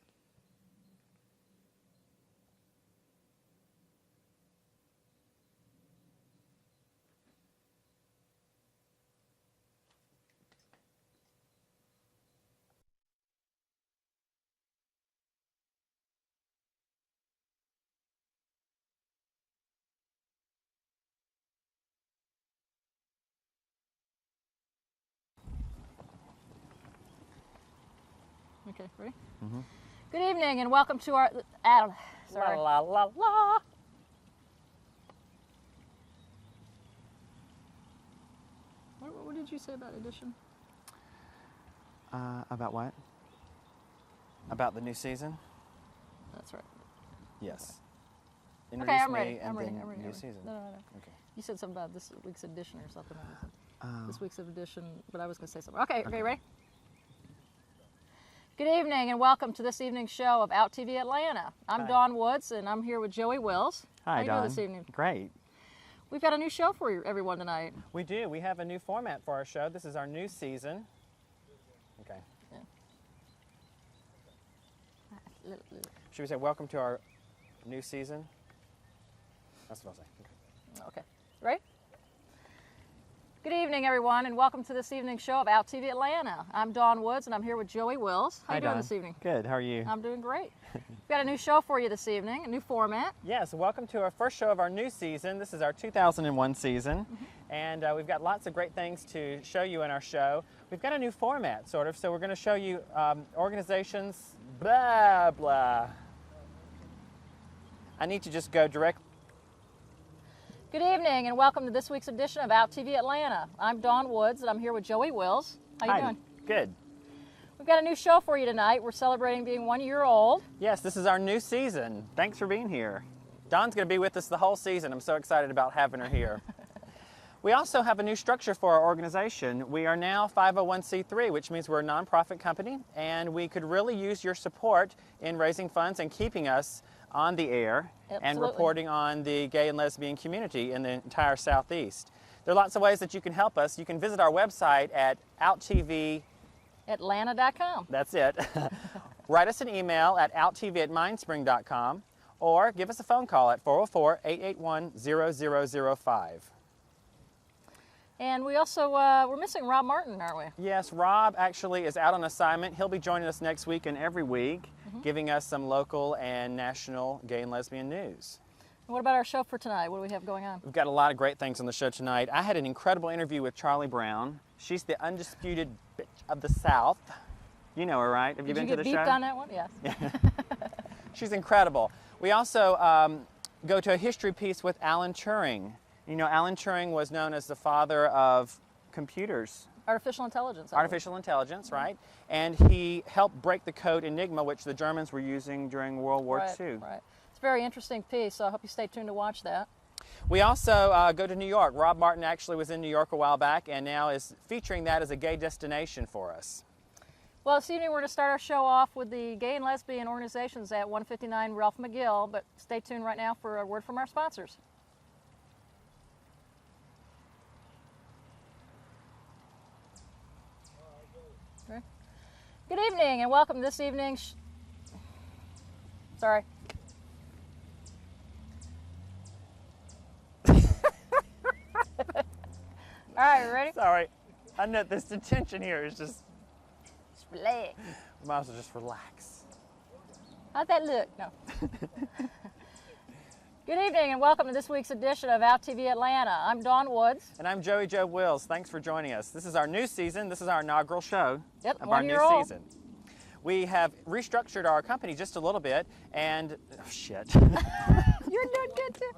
Okay, ready? Mm-hmm. Good evening and welcome to our. Sorry. La la la la. What did you say about edition? About what? About the new season? That's right. Yes. Okay, Introduce I'm ready. me I'm and ready. then I'm ready. new season. No. Okay. You said something about this week's edition or something. This week's edition, but I was going to say something. Okay, ready? Good evening and welcome to this evening's show of OutTV Atlanta. I'm Hi. Dawn Woods and I'm here with Joey Wills. Hi, How you Dawn. doing this evening? Great. We've got a new show for everyone tonight. We do. We have a new format for our show. This is our new season. Okay. Yeah. Should we say welcome to our new season? That's what I'll say. Okay, ready? Good evening, everyone, and welcome to this evening's show of OutTV Atlanta. I'm Dawn Woods, and I'm here with Joey Wills. How you doing this evening? Good. How are you? I'm doing great. We've got a new show for you this evening, a new format. Yes, welcome to our first show of our new season. This is our 2001 season, and we've got lots of great things to show you in our show. We've got a new format, sort of, so we're going to show you organizations, blah, blah. I need to just go direct. Good evening, and welcome to this week's edition of OutTV Atlanta. I'm Dawn Woods, and I'm here with Joey Wills. How you doing? Good. We've got a new show for you tonight. We're celebrating being 1 year old. Yes, this is our new season. Thanks for being here. Dawn's going to be with us the whole season. I'm so excited about having her here. We also have a new structure for our organization. We are now 501c3, which means we're a nonprofit company, and we could really use your support in raising funds and keeping us on the air and reporting on the gay and lesbian community in the entire Southeast. There are lots of ways that you can help us. You can visit our website at OutTV.Atlanta.com. That's it. Write us an email at outtv@mindspring.com or give us a phone call at 404-881-0005. And we also, we're missing Rob Martin, aren't we? Yes, Rob actually is out on assignment. He'll be joining us next week and every week, giving us some local and national gay and lesbian news. And what about our show for tonight? What do we have going on? We've got a lot of great things on the show tonight. I had an incredible interview with Charlie Brown. She's the undisputed bitch of the South. You know her, right? Have you been to the show? Did you get beeped on that one? Yes. She's incredible. We also go to a history piece with Alan Turing. You know, Alan Turing was known as the father of computers Artificial intelligence. Artificial intelligence, right? And he helped break the code Enigma, which the Germans were using during World War II. Right. It's a very interesting piece, so I hope you stay tuned to watch that. We also go to New York. Rob Martin actually was in New York a while back and now is featuring that as a gay destination for us. Well, this evening we're going to start our show off with the gay and lesbian organizations at 159 Ralph McGill, but stay tuned right now for a word from our sponsors. Okay. Good evening and welcome to this evening's... Sorry. All right, ready? Sorry. I know this detention here is just... Relax. We might as well just relax. How'd that look? No. Good evening and welcome to this week's edition of OutTV Atlanta. I'm Dawn Woods. And I'm Joey Joe Wills. Thanks for joining us. This is our new season. This is our inaugural show of our new season. We have restructured our company just a little bit and... Oh, shit. You're doing good too.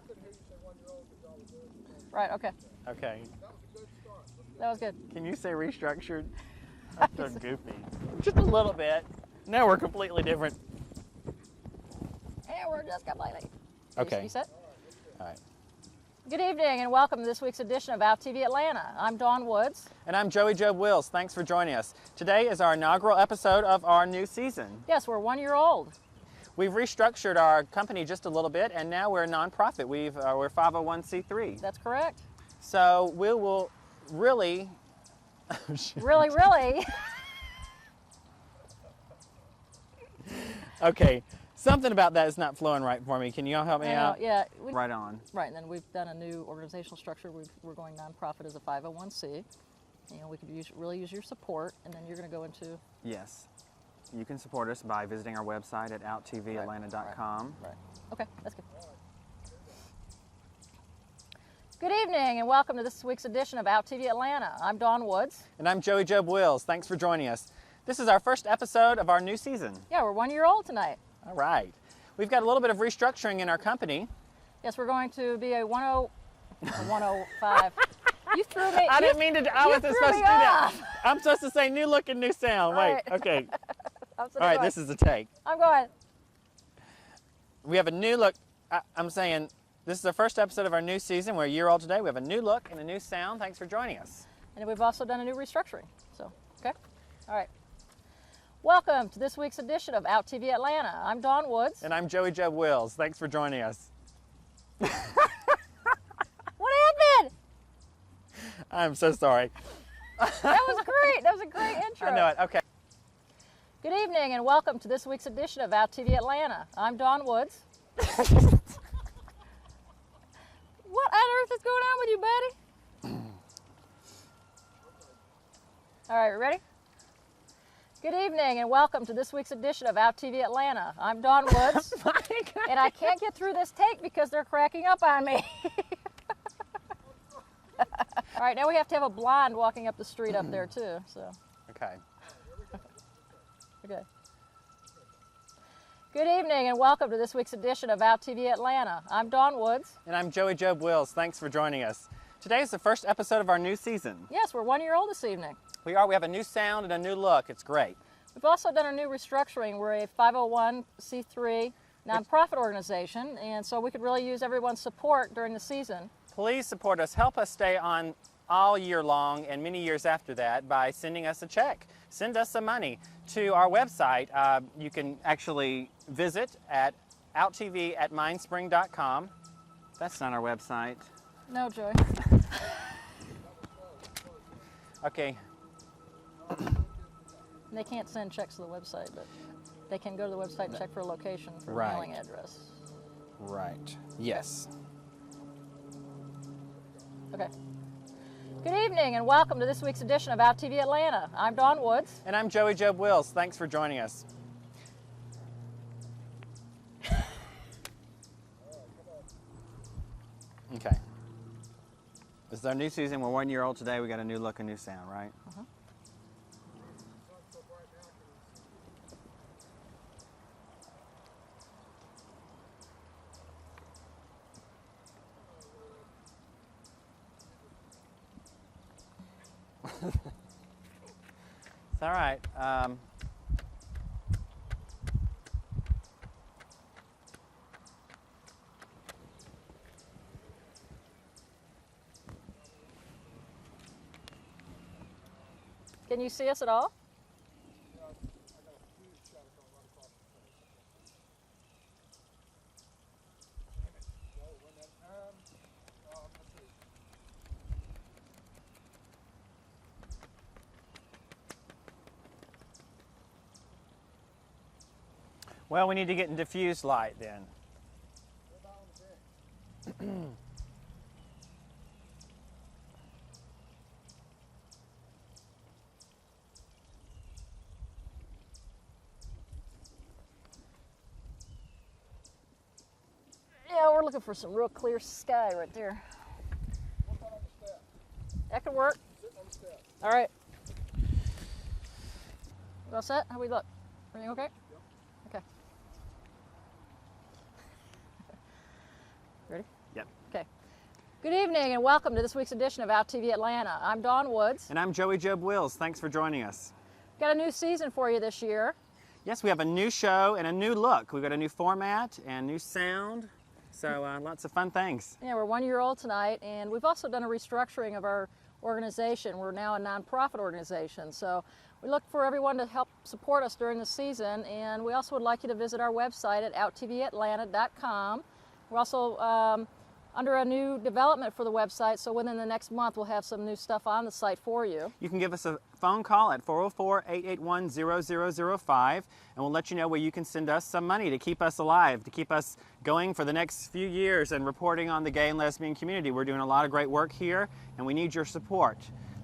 Right, okay. Okay. That was good. Can you say restructured? I'm so goofy. Just a little bit. Now we're completely different. And we're just completely. Okay. You set? All right. Good evening and welcome to this week's edition of OutTV Atlanta. I'm Dawn Woods. And I'm Joey Joe Wills. Thanks for joining us. Today is our inaugural episode of our new season. Yes, we're 1 year old. We've restructured our company just a little bit, and now we're a nonprofit. We're 501c3. That's correct. So we will really... Really? Okay, something about that is not flowing right for me. Can you all help me out? Yeah. Right on. Right, and then we've done a new organizational structure. We're going nonprofit as a 501c. You know, we could really use your support, and then you're going to go into... Yes. You can support us by visiting our website at outTVatlanta.com. Right. Okay, that's good. Good evening and welcome to this week's edition of OutTV Atlanta. I'm Dawn Woods. And I'm Joey Joe Wills. Thanks for joining us. This is our first episode of our new season. Yeah, we're 1 year old tonight. All right. We've got a little bit of restructuring in our company. Yes, we're going to be a 105. You threw me. I didn't mean to. I wasn't supposed to do that. I'm supposed to say new look and new sound. Right. Wait. Okay. All right. This is the take. I'm going. We have a new look. I'm saying this is the first episode of our new season. We're a year old today. We have a new look and a new sound. Thanks for joining us. And we've also done a new restructuring. So, okay. All right. Welcome to this week's edition of OutTV Atlanta. I'm Dawn Woods. And I'm Joey Joe Wills. Thanks for joining us. What happened? I'm so sorry. That was great. That was a great intro. I know it. Okay. Good evening and welcome to this week's edition of OutTV Atlanta. I'm Dawn Woods. What on earth is going on with you, buddy? All right, ready? Good evening and welcome to this week's edition of OutTV Atlanta. I'm Dawn Woods, and I can't get through this take because they're cracking up on me. All right, now we have to have a blonde walking up the street up there too. So. Okay. Okay. Good evening and welcome to this week's edition of OutTV Atlanta. I'm Dawn Woods. And I'm Joey Joe Wills. Thanks for joining us. Today is the first episode of our new season. Yes, we're 1 year old this evening. We are. We have a new sound and a new look. It's great. We've also done a new restructuring. We're a 501c3 nonprofit organization, and so we could really use everyone's support during the season. Please support us. Help us stay on all year long and many years after that by sending us a check. Send us some money to our website. You can actually visit at outtv@mindspring.com. That's not our website. No, Joey. Okay. They can't send checks to the website, but they can go to the website and check for a location for a Right. mailing address. Right. Yes. Okay. Good evening and welcome to this week's edition of OutTV Atlanta. I'm Dawn Woods. And I'm Joey Joe Wills. Thanks for joining us. Okay. This is our new season. We're 1 year old today. We got a new look and new sound, right? Uh-huh. All right. Can you see us at all? Well, we need to get in diffused light then. Yeah, we're looking for some real clear sky right there. That could work. All right. You all set? How we look? Everything okay? Okay. Ready? Yep. Okay. Good evening and welcome to this week's edition of OutTV Atlanta. I'm Dawn Woods. And I'm Joey Job Wills. Thanks for joining us. Got a new season for you this year. Yes, we have a new show and a new look. We've got a new format and new sound. So lots of fun things. Yeah, we're 1 year old tonight, and we've also done a restructuring of our organization. We're now a nonprofit organization, so we look for everyone to help support us during the season, and we also would like you to visit our website at outtvatlanta.com. We're also under a new development for the website, so within the next month we'll have some new stuff on the site for you. You can give us a phone call at 404-881-0005, and we'll let you know where you can send us some money to keep us alive, to keep us going for the next few years and reporting on the gay and lesbian community. We're doing a lot of great work here, and we need your support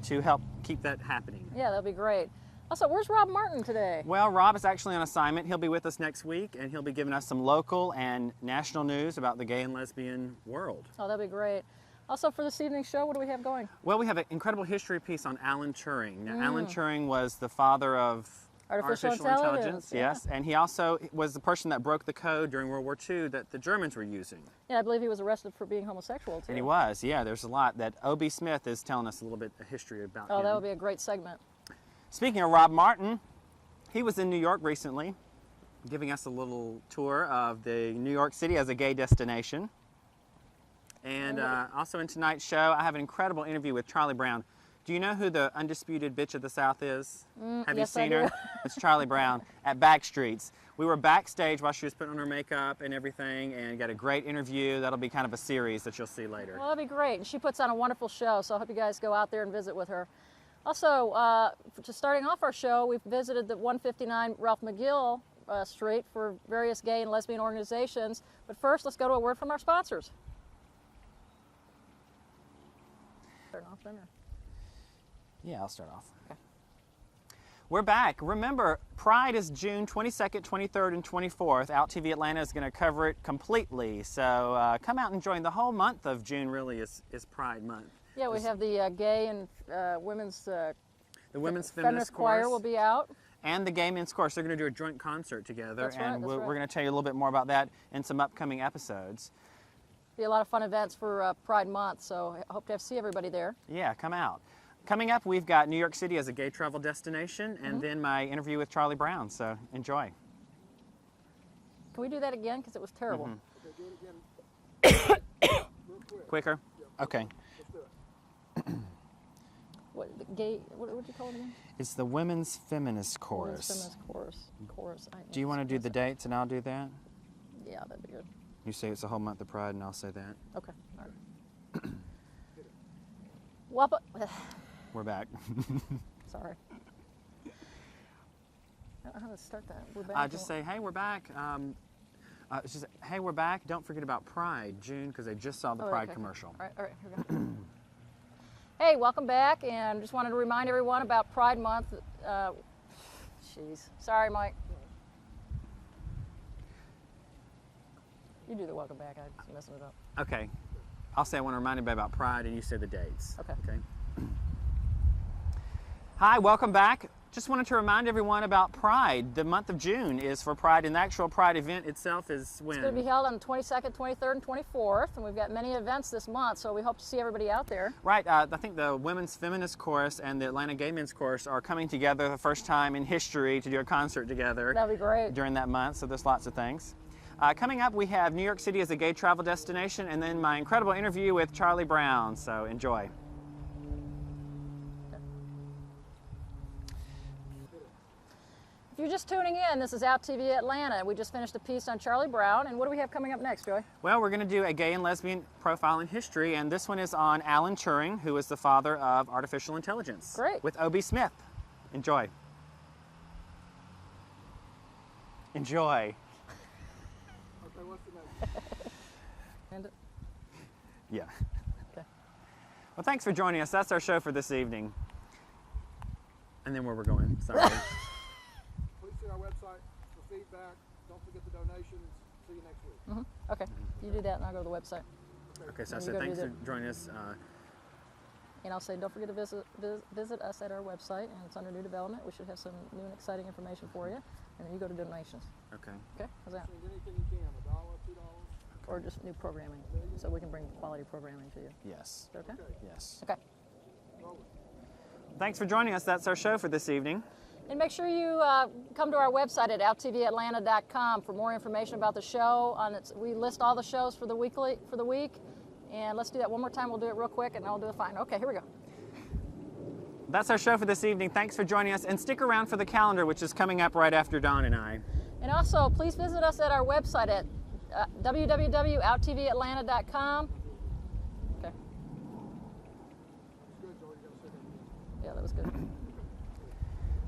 to help keep that happening. Yeah, that'll be great. Also, where's Rob Martin today? Well, Rob is actually on assignment. He'll be with us next week, and he'll be giving us some local and national news about the gay and lesbian world. Oh, that'd be great. Also, for this evening's show, what do we have going? Well, we have an incredible history piece on Alan Turing. Now, Alan Turing was the father of Artificial intelligence, yeah. Yes, and he also was the person that broke the code during World War II that the Germans were using. Yeah, I believe he was arrested for being homosexual, too. And he was, yeah. There's a lot that O.B. Smith is telling us a little bit of history about him. Oh, that would be a great segment. Speaking of Rob Martin, he was in New York recently, giving us a little tour of the New York City as a gay destination. And also in tonight's show, I have an incredible interview with Charlie Brown. Do you know who the undisputed bitch of the South is? Have you yes, I seen do. her? It's Charlie Brown at Backstreets. We were backstage while she was putting on her makeup and everything, and got a great interview. That'll be kind of a series that you'll see later. Well, that'd be great. And she puts on a wonderful show, so I hope you guys go out there and visit with her. Also, just starting off our show, we've visited the 159 Ralph McGill Street for various gay and lesbian organizations. But first, let's go to a word from our sponsors. Turn off then, or? Yeah, I'll start off. Okay. We're back. Remember, Pride is June 22nd, 23rd, and 24th. OutTV Atlanta is going to cover it completely. So come out and join. The whole month of June really is Pride Month. Yeah, we have the gay and women's The Women's feminist choir Chorus will be out. and the Gay Men's Chorus. They're going to do a joint concert together, That's right, and that's we're right. going to tell you a little bit more about that in some upcoming episodes. Be a lot of fun events for Pride Month, so I hope to see everybody there. Yeah, come out. Coming up, we've got New York City as a gay travel destination, and then my interview with Charlie Brown, so enjoy. Can we do that again? Because it was terrible. Quicker? Okay. What, the gay, what would you call it again? It's the Women's Feminist Chorus. Feminist chorus. Do you want to do the dates and I'll do that? Yeah, that'd be good. You say it's the whole month of Pride and I'll say that. Okay. All right. Well, but, We're back. sorry. I don't know how to start that. We're back. Just say, hey, we're back. It's just, hey, we're back. Don't forget about Pride, June, because I just saw the Pride okay. commercial. All right, here we go. Hey, welcome back, and just wanted to remind everyone about Pride Month. Jeez, sorry, Mike. You do the welcome back. I was messing it up. Okay. I'll say I want to remind everybody about Pride, and you say the dates. Okay. Hi, welcome back. Just wanted to remind everyone about Pride. The month of June is for Pride, and the actual Pride event itself is when? It's going to be held on the 22nd, 23rd, and 24th, and we've got many events this month, so we hope to see everybody out there. Right. I think the Women's Feminist Chorus and the Atlanta Gay Men's Chorus are coming together the first time in history to do a concert together. That'd be great. During that month, so there's lots of things. Coming up, we have New York City as a gay travel destination, and then my incredible interview with Charlie Brown, so enjoy. If you're just tuning in, this is OutTV Atlanta. We just finished a piece on Charlie Brown, and what do we have coming up next, Joey? Well, we're going to do a gay and lesbian profile in history, and this one is on Alan Turing, who is the father of artificial intelligence. Great. With O.B. Smith. Enjoy. Enjoy. Okay, what's the next? And Yeah. Okay. Well, thanks for joining us. That's our show for this evening. And then where we're going. Sorry. Please see our website for feedback. Don't forget the donations. See you next week. Okay, you do that, and I'll go to the website. Okay, so I And said you go thanks do for joining us. And I'll say, don't forget to visit us at our website, and it's under new development. We should have some new and exciting information for you. And then you go to donations. Okay. Okay, how's that? Send anything you can, $1, $2. Or just new programming, so we can bring quality programming to you. Yes. Is that okay? Yes. Okay. Thanks for joining us. That's our show for this evening. And make sure you come to our website at outtvatlanta.com for more information about the show. We list all the shows for the week. And let's do that one more time. We'll do it real quick, and I'll do it fine. Okay, here we go. That's our show for this evening. Thanks for joining us, and stick around for the calendar, which is coming up right after Dawn and I. And also, please visit us at our website at www.outtvatlanta.com. Okay. Yeah, that was good.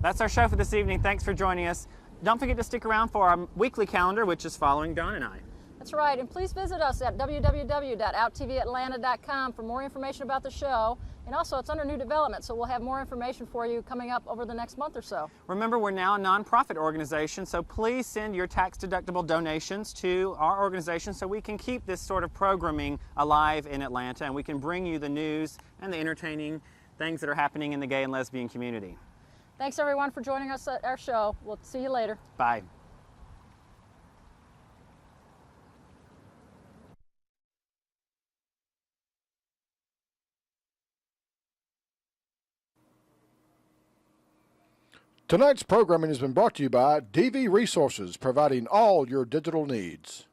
That's our show for this evening. Thanks for joining us. Don't forget to stick around for our weekly calendar, which is following Dawn and I. That's right, and please visit us at www.outtvatlanta.com for more information about the show. And also, it's under new development, so we'll have more information for you coming up over the next month or so. Remember, we're now a nonprofit organization, so please send your tax-deductible donations to our organization so we can keep this sort of programming alive in Atlanta, and we can bring you the news and the entertaining things that are happening in the gay and lesbian community. Thanks, everyone, for joining us at our show. We'll see you later. Bye. Tonight's programming has been brought to you by DV Resources, providing all your digital needs.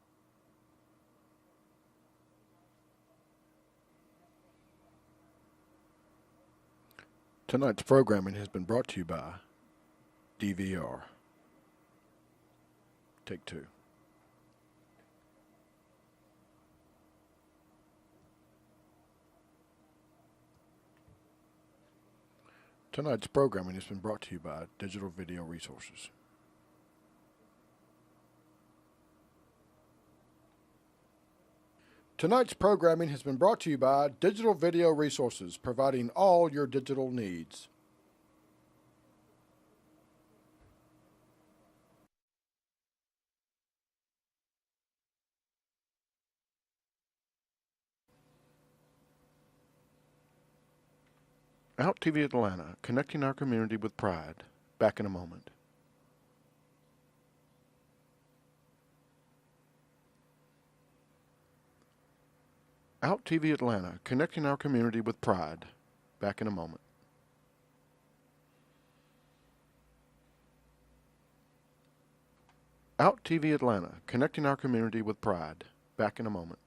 Tonight's programming has been brought to you by DVR. Take two. Tonight's programming has been brought to you by Digital Video Resources. Tonight's programming has been brought to you by Digital Video Resources, providing all your digital needs. OutTV Atlanta, connecting our community with pride. Back in a moment. OutTV Atlanta, connecting our community with pride. Back in a moment. OutTV Atlanta, connecting our community with pride. Back in a moment.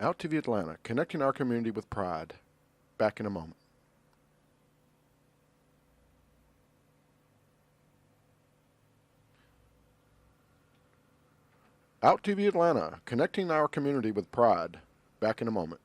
OutTV Atlanta, connecting our community with pride. Back in a moment. OutTV Atlanta, connecting our community with pride. Back in a moment.